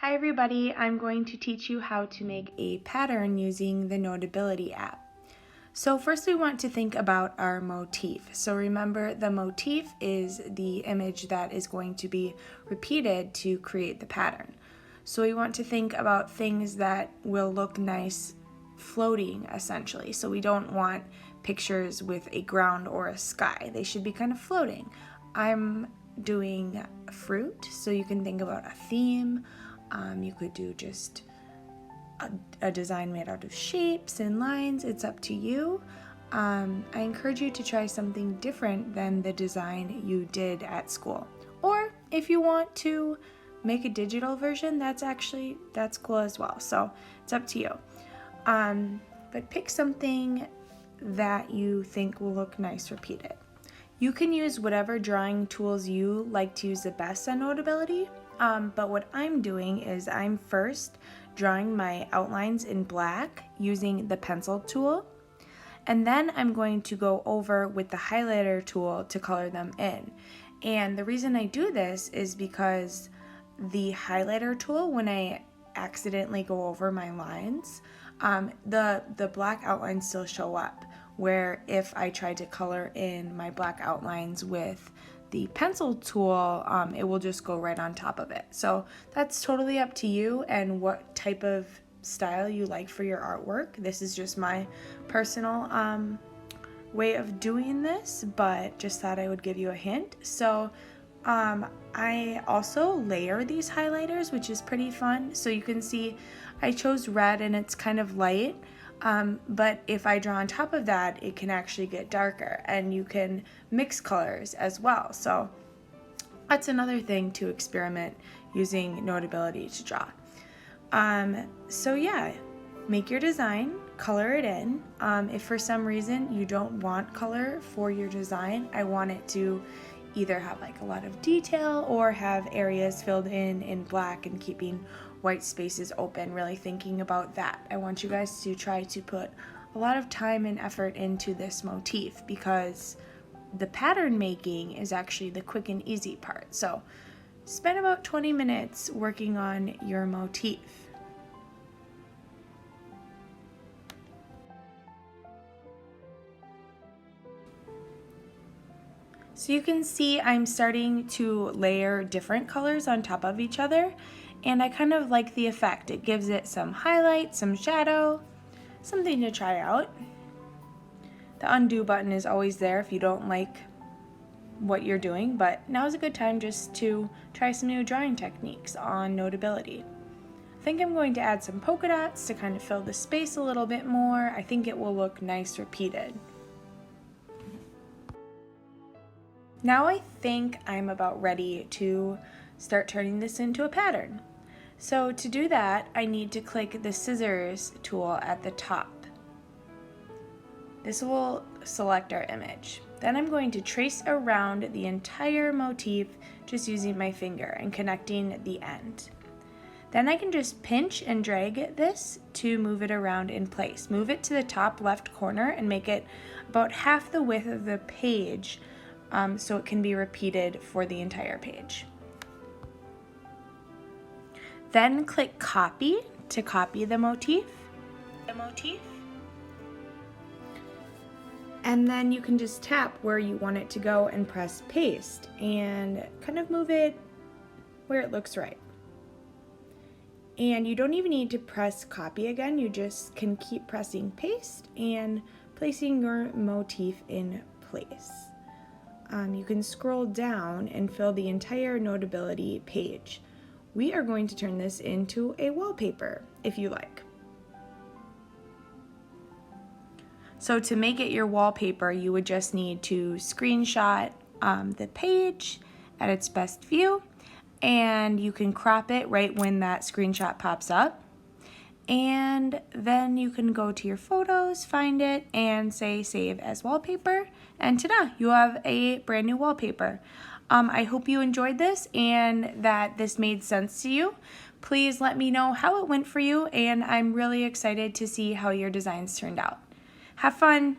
Hi everybody, I'm going to teach you how to make a pattern using the Notability app. So first we want to think about our motif. So remember, the motif is the image that is going to be repeated to create the pattern. So we want to think about things that will look nice floating essentially. So we don't want pictures with a ground or a sky. They should be kind of floating. I'm doing fruit, so you can think about a theme. You could do just a design made out of shapes and lines. It's up to you. I encourage you to try something different than the design you did at school. Or if you want to make a digital version, that's cool as well. So it's up to you. But pick something that you think will look nice repeated. You can use whatever drawing tools you like to use the best on Notability. But what I'm doing is I'm first drawing my outlines in black using the pencil tool, and then I'm going to go over with the highlighter tool to color them in. And the reason I do this is because the highlighter tool, when I accidentally go over my lines, the black outlines still show up, where if I try to color in my black outlines with the pencil tool, it will just go right on top of it. So that's totally up to you and what type of style you like for your artwork. This is just my personal way of doing this, but just thought I would give you a hint. So I also layer these highlighters, which is pretty fun. So you can see I chose red and it's kind of light. But if I draw on top of that, it can actually get darker, and you can mix colors as well. So that's another thing to experiment using Notability to draw. So yeah, make your design, color it in. If for some reason you don't want color for your design, I want it to either have like a lot of detail or have areas filled in black and keeping white spaces open, really thinking about that. I want you guys to try to put a lot of time and effort into this motif, because the pattern making is actually the quick and easy part. So spend about 20 minutes working on your motif. So you can see I'm starting to layer different colors on top of each other, and I kind of like the effect. It gives it some highlight, some shadow, something to try out. The undo button is always there if you don't like what you're doing, but now is a good time just to try some new drawing techniques on Notability. I think I'm going to add some polka dots to kind of fill the space a little bit more. I think it will look nice repeated. Now I think I'm about ready to start turning this into a pattern. So to do that, I need to click the scissors tool at the top. This will select our image. Then I'm going to trace around the entire motif just using my finger and connecting the end. Then I can just pinch and drag this to move it around in place. Move it to the top left corner and make it about half the width of the page, so it can be repeated for the entire page. Then click copy to copy the motif. And then you can just tap where you want it to go and press paste and kind of move it where it looks right. And you don't even need to press copy again, you just can keep pressing paste and placing your motif in place. You can scroll down and fill the entire Notability page. We are going to turn this into a wallpaper if you like. So to make it your wallpaper, you would just need to screenshot the page at its best view, and you can crop it right when that screenshot pops up. And then you can go to your photos, find it, and say save as wallpaper, and ta-da, you have a brand new wallpaper. I hope you enjoyed this and that this made sense to you. Please let me know how it went for you, and I'm really excited to see how your designs turned out. Have fun!